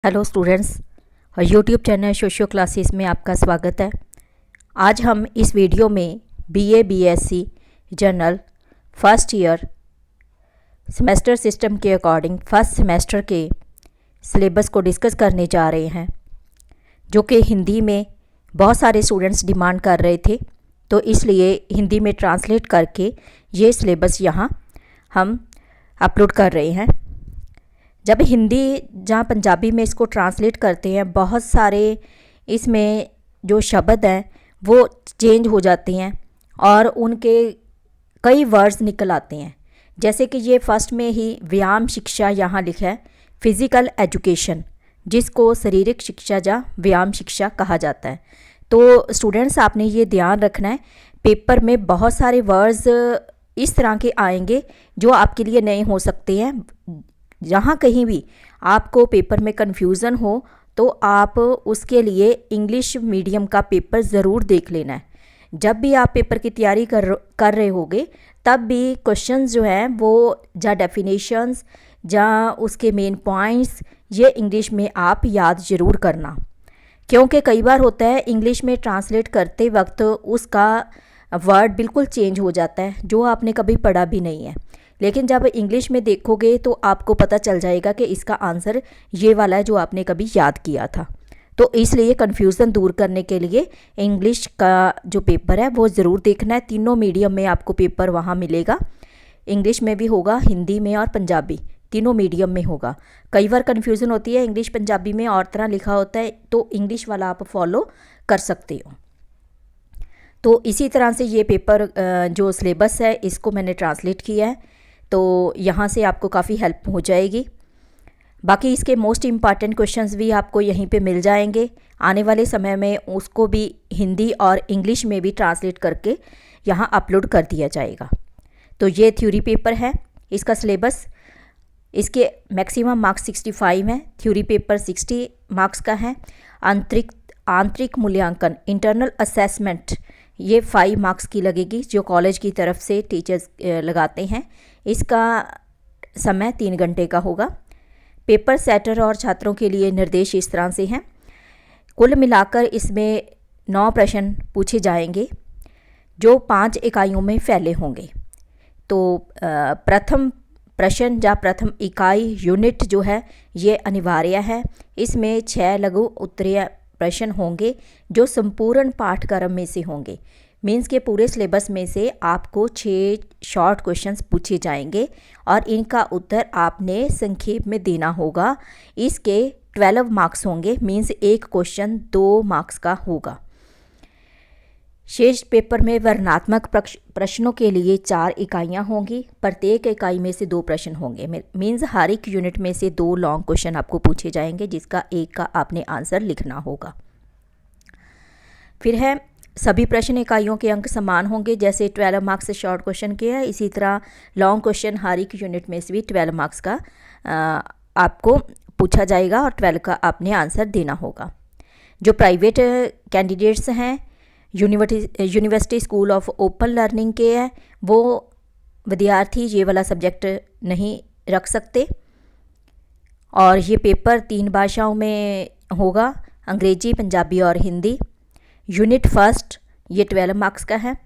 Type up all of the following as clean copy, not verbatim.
Hello students, YouTube channel socio classes में आपका स्वागत है। आज हम इस वीडियो में BA BSc general first year semester system के अकॉर्डिंग फर्स्ट सेमेस्टर के सिलेबस को डिस्कस करने जा रहे हैं, जो कि हिंदी में बहुत सारे स्टूडेंट्स डिमांड कर रहे थे, तो इसलिए हिंदी में ट्रांसलेट करके ये सिलेबस यहाँ हम अपलोड कर रहे हैं। जब हिंदी जहाँ पंजाबी में इसको ट्रांसलेट करते हैं, बहुत सारे इसमें जो शब्द हैं वो चेंज हो जाते हैं और उनके कई वर्ड्स निकल आते हैं। जैसे कि ये फर्स्ट में ही व्यायाम शिक्षा यहाँ लिखा है, फिज़िकल एजुकेशन, जिसको शारीरिक शिक्षा या व्यायाम शिक्षा कहा जाता है। तो स्टूडेंट्स, आपने ये ध्यान रखना है, पेपर में बहुत सारे वर्ड्स इस तरह के आएंगे जो आपके लिए नए हो सकते हैं। जहाँ कहीं भी आपको पेपर में कन्फ्यूज़न हो तो आप उसके लिए इंग्लिश मीडियम का पेपर ज़रूर देख लेना है। जब भी आप पेपर की तैयारी कर रहे होगे, तब भी क्वेश्चंस जो हैं वो या डेफिनेशंस या उसके मेन पॉइंट्स ये इंग्लिश में आप याद ज़रूर करना, क्योंकि कई बार होता है इंग्लिश में ट्रांसलेट करते वक्त उसका वर्ड बिल्कुल चेंज हो जाता है जो आपने कभी पढ़ा भी नहीं है। लेकिन जब इंग्लिश में देखोगे तो आपको पता चल जाएगा कि इसका आंसर ये वाला है जो आपने कभी याद किया था। तो इसलिए कन्फ्यूज़न दूर करने के लिए इंग्लिश का जो पेपर है वो ज़रूर देखना है। तीनों मीडियम में आपको पेपर वहाँ मिलेगा, इंग्लिश में भी होगा, हिंदी में और पंजाबी, तीनों मीडियम में होगा। कई बार कन्फ्यूज़न होती है, इंग्लिश पंजाबी में और तरह लिखा होता है, तो इंग्लिश वाला आप फॉलो कर सकते हो। तो इसी तरह से ये पेपर जो सिलेबस है इसको मैंने ट्रांसलेट किया है, तो यहाँ से आपको काफ़ी हेल्प हो जाएगी। बाकी इसके मोस्ट इम्पॉर्टेंट क्वेश्चंस भी आपको यहीं पे मिल जाएंगे। आने वाले समय में उसको भी हिंदी और इंग्लिश में भी ट्रांसलेट करके यहाँ अपलोड कर दिया जाएगा। तो ये थ्योरी पेपर है, इसका सिलेबस, इसके मैक्सिमम मार्क्स 65 हैं, थ्योरी पेपर 60 मार्क्स का है। आंतरिक मूल्यांकन, इंटरनल असेसमेंट, ये 5 मार्क्स की लगेगी जो कॉलेज की तरफ से टीचर्स लगाते हैं। इसका समय 3 घंटे का होगा। पेपर सेटर और छात्रों के लिए निर्देश इस तरह से हैं। कुल मिलाकर इसमें 9 प्रश्न पूछे जाएंगे जो 5 इकाइयों में फैले होंगे। तो प्रथम प्रश्न या प्रथम इकाई यूनिट जो है ये अनिवार्य है। इसमें 6 लघु उत्तरीय प्रश्न होंगे जो संपूर्ण पाठ्यक्रम में से होंगे। मीन्स के पूरे सिलेबस में से आपको 6 शॉर्ट क्वेश्चंस पूछे जाएंगे और इनका उत्तर आपने संक्षेप में देना होगा। इसके 12 मार्क्स होंगे, मीन्स एक क्वेश्चन 2 मार्क्स का होगा। शेष पेपर में वर्णनात्मक प्रश्नों के लिए 4 इकाइयाँ होंगी, प्रत्येक इकाई में से 2 प्रश्न होंगे। मीन्स हर एक यूनिट में से 2 लॉन्ग क्वेश्चन आपको पूछे जाएंगे, जिसका एक का आपने आंसर लिखना होगा। फिर है सभी प्रश्न इकाइयों के अंक समान होंगे, जैसे 12 मार्क्स से शॉर्ट क्वेश्चन के है, इसी तरह लॉन्ग क्वेश्चन हर एक यूनिट में से भी 12 मार्क्स का आपको पूछा जाएगा और 12 का आपने आंसर देना होगा। जो प्राइवेट कैंडिडेट्स हैं, university school of open learning के हैं, वो विद्यार्थी ये वाला सब्जेक्ट नहीं रख सकते। और ये पेपर 3 भाषाओं में होगा, अंग्रेजी, पंजाबी और हिंदी। यूनिट फर्स्ट ये 12 मार्क्स का है।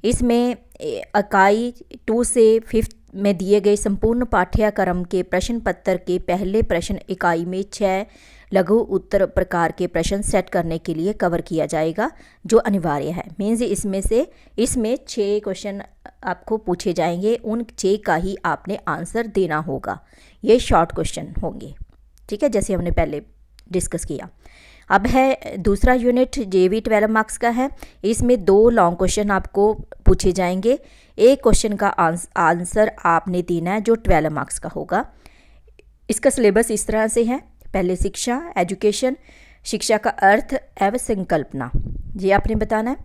इसमें इकाई 2 से 5 में दिए गए संपूर्ण पाठ्यक्रम के प्रश्न पत्र के पहले प्रश्न इकाई में 6 लघु उत्तर प्रकार के प्रश्न सेट करने के लिए कवर किया जाएगा, जो अनिवार्य है। मीन्स इसमें 6 क्वेश्चन आपको पूछे जाएंगे, उन 6 का ही आपने आंसर देना होगा। ये शॉर्ट क्वेश्चन होंगे, ठीक है, जैसे हमने पहले डिस्कस किया। अब है दूसरा यूनिट, ये भी 12 मार्क्स का है। इसमें 2 लॉन्ग क्वेश्चन आपको पूछे जाएंगे, एक क्वेश्चन का आंसर आपने देना है जो 12 मार्क्स का होगा। इसका सिलेबस इस तरह से है। पहले शिक्षा, एजुकेशन, शिक्षा का अर्थ एवं संकल्पना, ये आपने बताना है।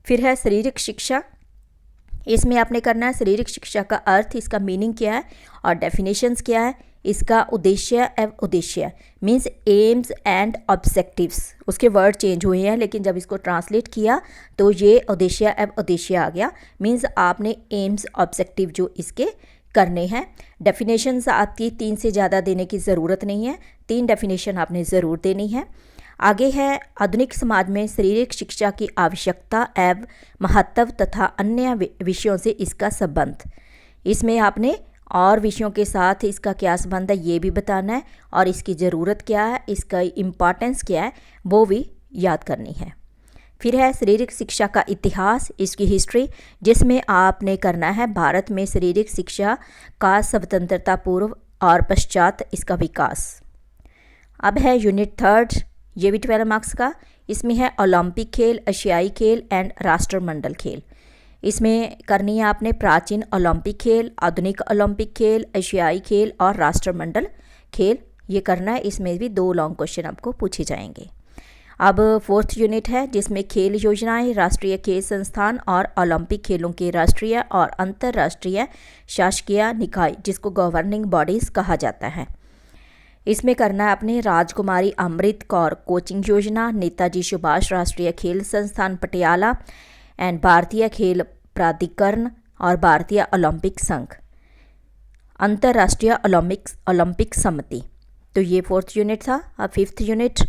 फिर है शारीरिक शिक्षा, इसमें आपने करना है शारीरिक शिक्षा का अर्थ, इसका मीनिंग क्या है और डेफिनेशंस क्या है, इसका उद्देश्य एवं उद्देश्य, मीन्स एम्स एंड ऑब्जेक्टिव्स, उसके वर्ड चेंज हुए हैं, लेकिन जब इसको ट्रांसलेट किया तो ये उद्देश्य एवं उद्देश्य आ गया। मीन्स आपने एम्स ऑब्जेक्टिव जो इसके करने हैं। डेफिनेशंस आपकी 3 से ज़्यादा देने की ज़रूरत नहीं है, 3 डेफिनेशन आपने ज़रूर देनी है। आगे है आधुनिक समाज में शारीरिक शिक्षा की आवश्यकता एवं महत्व तथा अन्य विषयों से इसका संबंध। इसमें आपने और विषयों के साथ इसका क्या संबंध है ये भी बताना है, और इसकी ज़रूरत क्या है, इसका इम्पॉर्टेंस क्या है वो भी याद करनी है। फिर है शारीरिक शिक्षा का इतिहास, इसकी हिस्ट्री, जिसमें आपने करना है भारत में शारीरिक शिक्षा का स्वतंत्रता पूर्व और पश्चात इसका विकास। अब है यूनिट 3, ये भी 12 मार्क्स का। इसमें है ओलंपिक खेल, एशियाई खेल एंड राष्ट्रमंडल खेल। इसमें करनी है आपने प्राचीन ओलंपिक खेल, आधुनिक ओलंपिक खेल, एशियाई खेल और राष्ट्रमंडल खेल, ये करना है। इसमें भी 2 लॉन्ग क्वेश्चन आपको पूछे जाएंगे। अब 4th यूनिट है, जिसमें खेल योजनाएं, राष्ट्रीय खेल संस्थान और ओलंपिक खेलों के राष्ट्रीय और अंतर्राष्ट्रीय शासकीय निकाय, जिसको गवर्निंग बॉडीज़ कहा जाता है। इसमें करना है अपने राजकुमारी अमृत कौर कोचिंग योजना, नेताजी सुभाष राष्ट्रीय खेल संस्थान पटियाला एंड भारतीय खेल प्राधिकरण और भारतीय ओलंपिक संघ, अंतर्राष्ट्रीय ओलंपिक समिति। तो ये 4th यूनिट था। अब 5th यूनिट,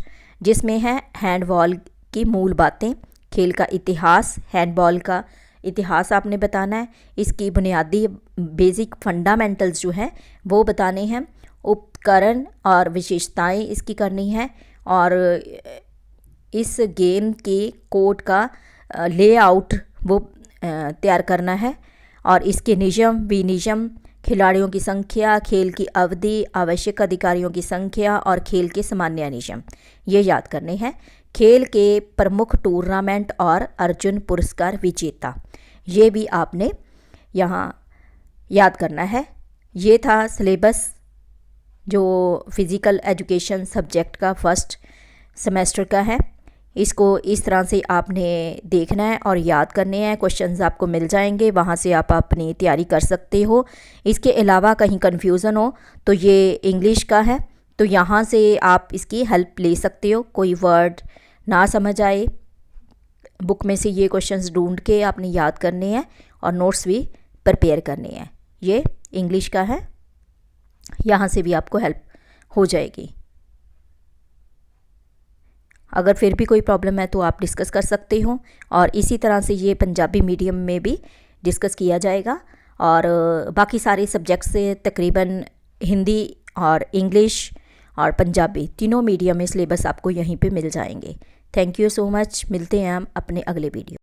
जिसमें है हैंडबॉल की मूल बातें, खेल का इतिहास, हैंडबॉल का इतिहास आपने बताना है, इसकी बुनियादी बेसिक फंडामेंटल्स जो हैं वो बताने हैं, उपकरण और विशेषताएं इसकी करनी है, और इस गेम के कोड का लेआउट वो तैयार करना है, और इसके नियम विनियम, खिलाड़ियों की संख्या, खेल की अवधि, आवश्यक अधिकारियों की संख्या और खेल के सामान्य नियम ये याद करने हैं। खेल के प्रमुख टूर्नामेंट और अर्जुन पुरस्कार विजेता, ये भी आपने यहाँ याद करना है। ये था सिलेबस जो फिज़िकल एजुकेशन सब्जेक्ट का फर्स्ट सेमेस्टर का है। इसको इस तरह से आपने देखना है और याद करने हैं। क्वेश्चंस आपको मिल जाएंगे, वहाँ से आप अपनी तैयारी कर सकते हो। इसके अलावा कहीं कन्फ्यूज़न हो तो ये इंग्लिश का है, तो यहाँ से आप इसकी हेल्प ले सकते हो। कोई वर्ड ना समझ आए, बुक में से ये क्वेश्चंस ढूंढ के आपने याद करने हैं और नोट्स भी प्रिपेयर करने हैं। ये इंग्लिश का है, यहाँ से भी आपको हेल्प हो जाएगी। अगर फिर भी कोई प्रॉब्लम है तो आप डिस्कस कर सकते हो, और इसी तरह से ये पंजाबी मीडियम में भी डिस्कस किया जाएगा, और बाकी सारे सब्जेक्ट से तकरीबन हिंदी और इंग्लिश और पंजाबी तीनों मीडियम में सिलेबस आपको यहीं पे मिल जाएंगे। Thank you so much. मिलते हैं हम अपने अगले वीडियो।